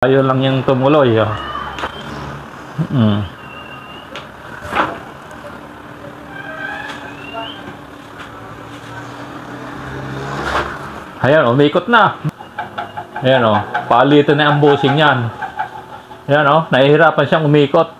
Ayaw lang yung tumuloy. Oh. Ayan, umikot na. Ayan o, palitan na ang bushing yan. Ayan o, nahihirapan siyang umikot.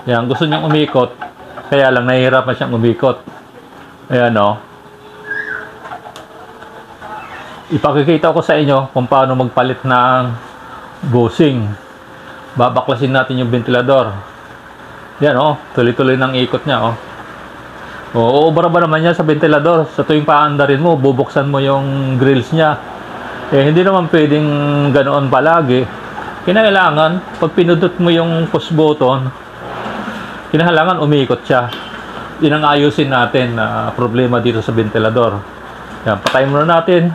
Ayan, gusto niyang umikot, kaya lang nahihirapan siyang umikot. Ayan o. Ipakikita ko sa inyo kung paano magpalit ng bushing. Babaklasin natin yung ventilador. Ayan o, tuloy-tuloy ng ikot niya o. Uubra ba naman niya sa ventilador? Sa tuwing paandarin mo, bubuksan mo yung grills niya. Eh, hindi naman pwedeng ganoon palagi. Kinailangan, pag pinudot mo yung push button, kinailangan umikot siya. Yun ang ayusin natin na problema dito sa ventilador. Yan, patayin muna natin.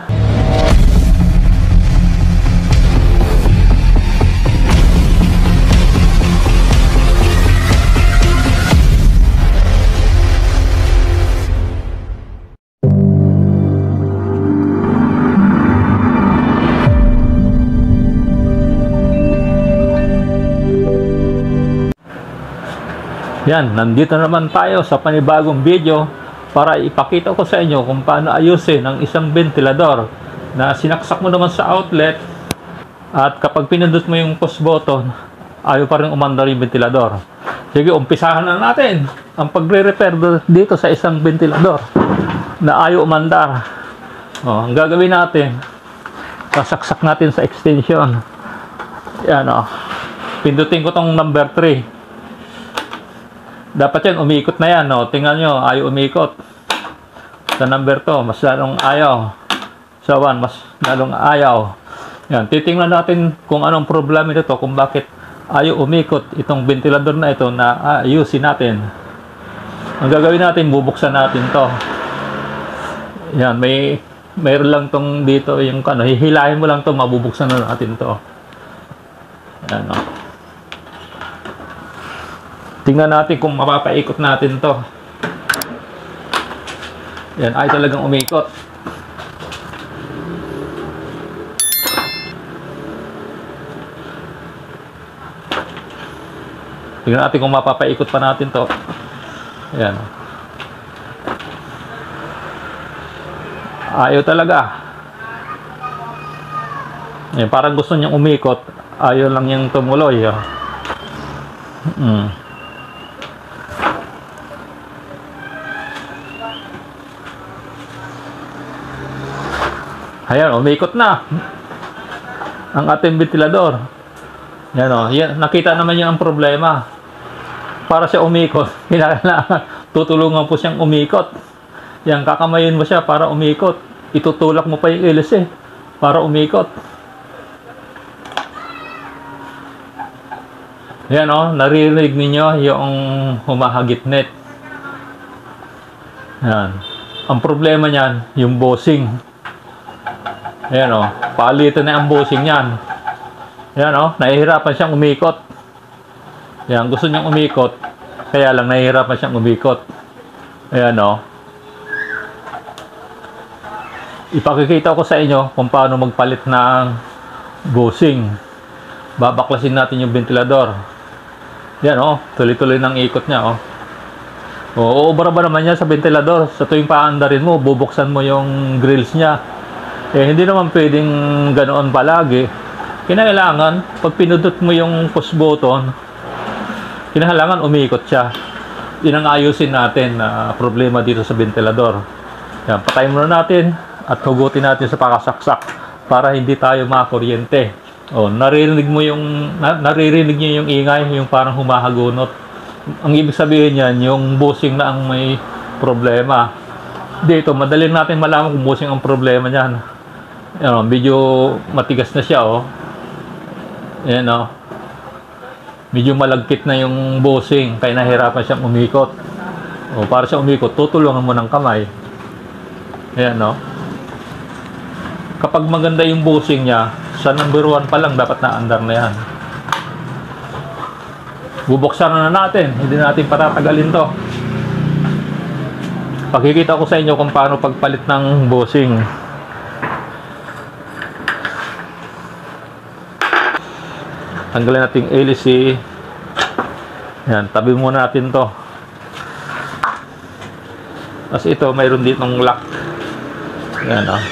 Yan, nandito naman tayo sa panibagong video para ipakita ko sa inyo kung paano ayusin ang isang ventilador na sinaksak mo naman sa outlet at kapag pinindot mo yung push button, ayaw pa rin umandar yung ventilador. Sige, umpisahan na natin ang pagre-repair dito sa isang ventilador na ayaw umandar. Ang gagawin natin, sasaksak natin sa extension. Yan pindutin ko tong number 3. Dapat yan, umiikot na yan, no? Tingnan nyo, ayaw umikot. Sa number 2, mas lalong ayaw. Sa 1, mas lalong ayaw. Yan, titingnan natin kung anong problema nito, kung bakit ayaw umikot itong ventilador na ito na ayusin natin. Ang gagawin natin, bubuksan natin to. Yan, mayroon lang tong dito, yung hihilahin mo lang to, mabubuksan na natin to. Yan, no? Tingnan natin kung mapapaikot natin to. Yan, ay talagang umikot. Tingnan natin kung mapapaikot pa natin to. Yan. Ayaw talaga. Yan, parang gusto niyang umikot. Ayaw lang niyang tumuloy. Ayan, umikot na ang ating ventilador. Yan yan, nakita naman niya ang problema. Para siya umikot, kailangan tutulungan po siyang umikot. Yan, kakamayin mo siya para umikot. Itutulak mo pa yung hélice para umikot. Yan naririnig niyo yung humahagit net. Yan. Ang problema niyan, yung bushing. Ayan palitan na ang bushing yan. Ayan nahihirapan siyang umikot. Ayan, gusto niyang umikot, kaya lang nahihirapan siyang umikot. Ayan ipakikita ko sa inyo kung paano magpalit ng bushing. Babaklasin natin yung ventilador. Ayan tuloy-tuloy ng ikot niya uubra ba naman niya sa ventilador? Sa tuwing paandarin mo, bubuksan mo yung grills niya. Eh, hindi naman pwedeng ganoon palagi. Kinailangan, pag pinudot mo yung push button, kinailangan umikot siya. Yun ang ayusin natin na problema dito sa ventilador. Yan, patayin muna natin at hugutin natin sa pakasaksak para hindi tayo makakuryente. Naririnig niyo yung ingay, yung parang humahagunot. Ang ibig sabihin niyan, yung bushing na ang may problema. Dito, madali natin malaman kung bushing ang problema niyan. Medyo matigas na siya Ayan medyo malagkit na yung bushing, kaya nahirapan siyang umikot. Para siya umikot, tutulungan mo ng kamay. Ayan kapag maganda yung bushing niya, sa number 1 pa lang dapat naandar na yan. Bubuksan na natin, hindi natin patatagalin to. Pakikita ko sa inyo kung paano pagpalit ng bushing. Tanggalin natin yung hélice. Yan, tabi muna natin to. Tapos ito, mayroon ditong lock. Yan, oh.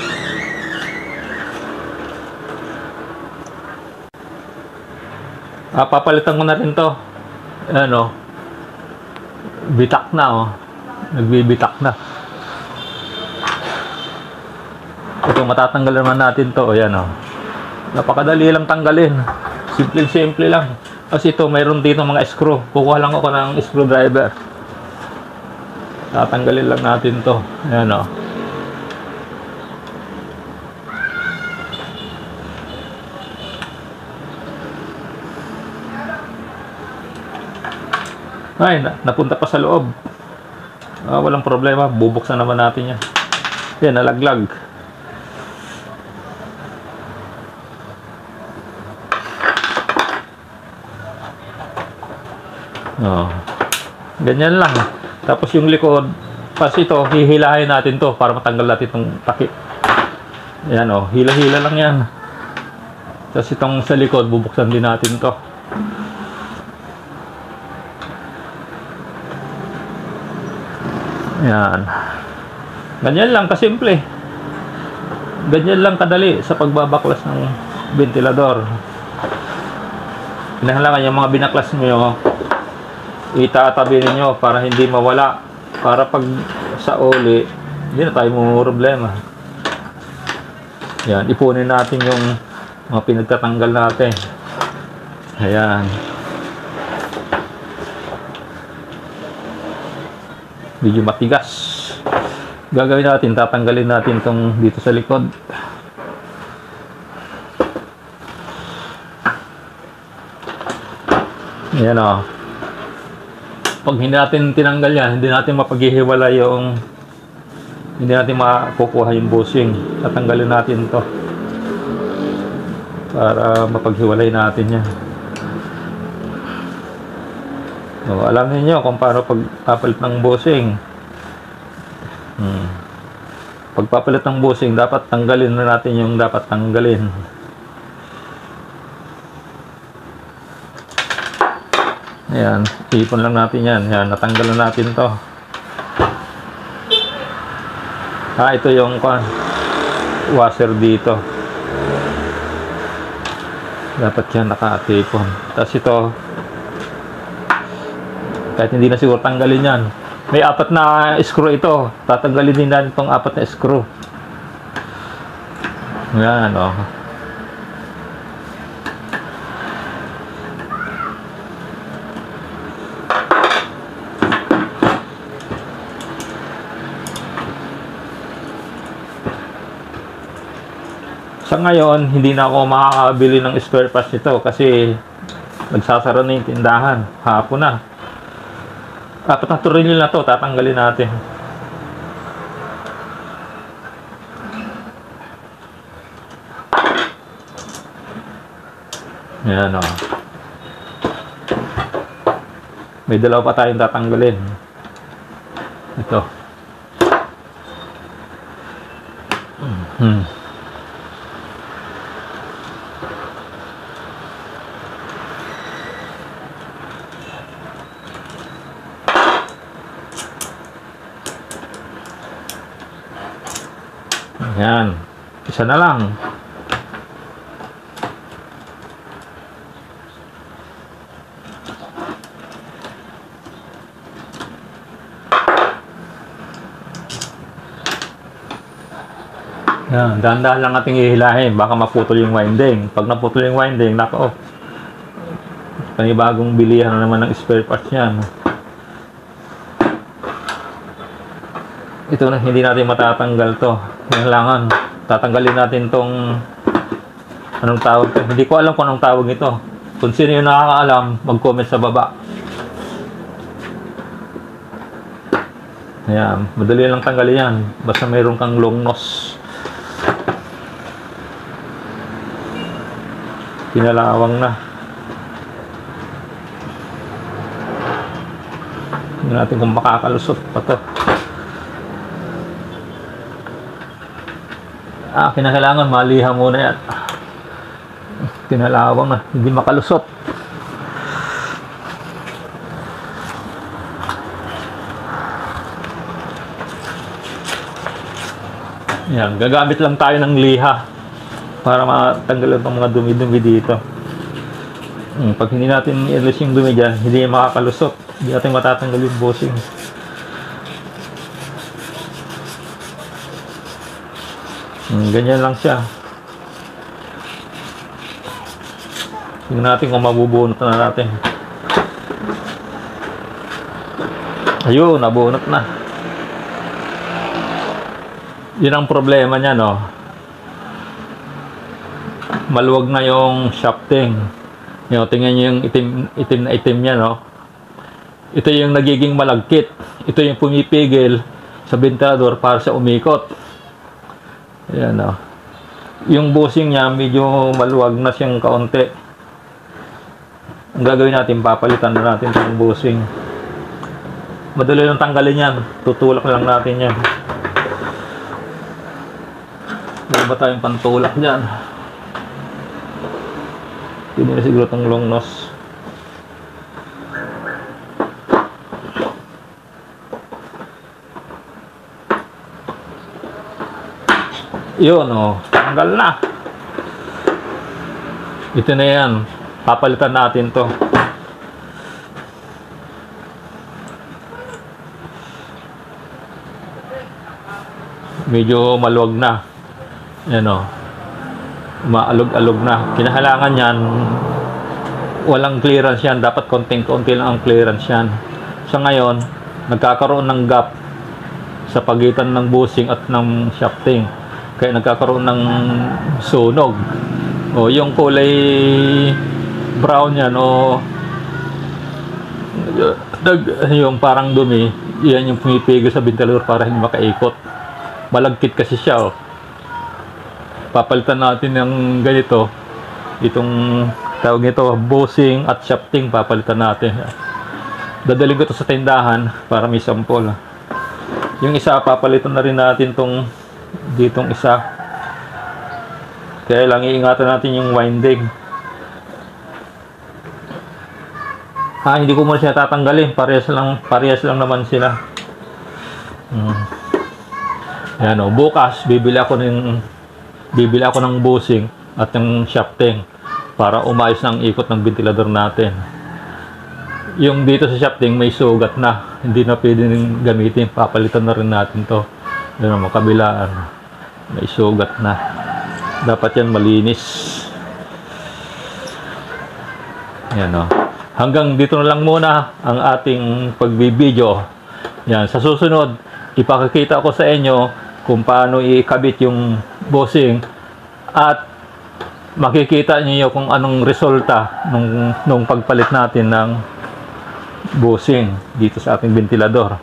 Papalitan ko na rin to. Yan, oh. Bitak na, oh. Nagbibitak na. Ito, matatanggal naman natin to. Yan, oh. Napakadali lang tanggalin. Simple lang. Kasi ito, mayroon dito mga screw. Kukuha lang ako ng screwdriver. Tatanggalin lang natin to. Ayan, o. Ay, napunta pa sa loob. Walang problema. Bubuksan naman natin yan. Yan, nalaglag. Ganyan lang. Tapos yung likod, pas ito, hihilahin natin to para matanggal natin itong takip. Ayan, oh, hila-hila lang yan. Tapos itong sa likod, bubuksan din natin to. Ayan. Ganyan lang, kasimple. Ganyan lang kadali sa pagbabaklas ng ventilador. Kinahanglan yung mga binaklas nyo, itatabi ninyo para hindi mawala. Para pag sa uli, hindi na tayo problema. Yan, ipunin natin yung mga pinagtatanggal natin. Ayan. Medyo matigas. Gagawin natin, tatanggalin natin itong dito sa likod. Ayan, o. Pag hindi natin tinanggal yan, hindi natin mapaghihiwala yung, hindi natin makukuha yung bushing. Tatanggalin natin to para mapaghiwalay natin yan. So, alam niyo kung paano pagpapalit ng bushing. Pagpapalit ng bushing, dapat tanggalin na natin yung dapat tanggalin. Ayan, ipon lang natin yan. Ayan, natanggal na natin to. Ito yung washer dito. Dapat yan naka-tipon. Tapos ito, kahit hindi na siguro tanggalin yan. May 4 na screw ito. Tatanggalin din natin itong 4 na screw. Ayan, o. Sa ngayon, hindi na ako makakabili ng spare parts nito kasi nagsasara na yung tindahan. Hapon na. 4 na tornilyo na to, tatanggalin natin. Ayan, o. May 2 pa tayong tatanggalin. Ito. Ayan. Isa na lang. Yan, dahan-dahan lang ating ihilahin. Baka maputol yung winding. Pag naputol yung winding, nako. Panibagong bilihan na naman ng spare parts yan. Ito na, hindi natin matatanggal to. Kailangan tatanggalin natin tong anong tawag to. Hindi ko alam kung anong tawag ito. Kung sino yung nakakaalam, mag-comment sa baba. Ayan, madali lang tanggalin yan. Basta mayroon kang long nose. Pinalawang na. Tingnan natin kung makakalusot pa to. Kinakailangan maliha muna yan. Kinalawang na, hindi makalusot. Yan, gagamit lang tayo ng liha para matanggal itong mga dumi-dumi dito. Pag hindi natin i-alis yung dumi dyan, hindi makakalusot. Hindi natin matatanggal yung bushing. Ganyan lang siya. Tingnan natin kung mabubunot na natin. Ayun, nabunot na. Yun ang problema niya, no? Maluwag na yung shafting. Yung, tingnan nyo yung itim na itim niya, no? Ito yung nagiging malagkit. Ito yung pumipigil sa ventilador para sa umikot. Ayan, no? Yung bushing niya, medyo maluwag na siyang kaunti. Ang gagawin natin, papalitan na natin itong bushing. Madali lang tanggalin yan. Tutulak lang natin yan. Meron ba tayong pantulak dyan? Hindi na siguro itong long nose. Yun, oh. Tanggal na. Ito na yan. Papalitan natin to. Medyo maluwag na. Yan, o. Maalog-alog na. Kinahalangan yan, walang clearance yan. Dapat konting-konti lang ang clearance yan. Sa ngayon, nagkakaroon ng gap sa pagitan ng bushing at ng shafting. Kaya nagkakaroon ng sunog. O, yung kulay brown yan, o yung parang dumi, yan yung pumipigil sa ventilador para hindi makaikot. Malagkit kasi siya, oh. Papalitan natin ng ganito, itong tawag nito, bushing at shafting, papalitan natin. Dadaling ko to sa tindahan para may sample. Yung isa, papalitan na rin natin tong ditong isa. Kaya lang iingatan natin yung winding. Hindi ko muna siya tatanggalin, parehas lang naman sila. Yan, oh. Bukas bibili ako ng bushing at ng shafting para umayos ng ikot ng ventilador natin. Yung dito sa shafting may sugat na, hindi na pwedeng gamitin, papalitan na rin natin to. Yan, makabilaan, may sugat na, dapat yan malinis. Yan, oh. Hanggang dito na lang muna ang ating pagbibideo. Yan, sa susunod ipakikita ko sa inyo kung paano ikabit yung bushing at makikita niyo kung anong resulta nung pagpalit natin ng bushing dito sa ating ventilador.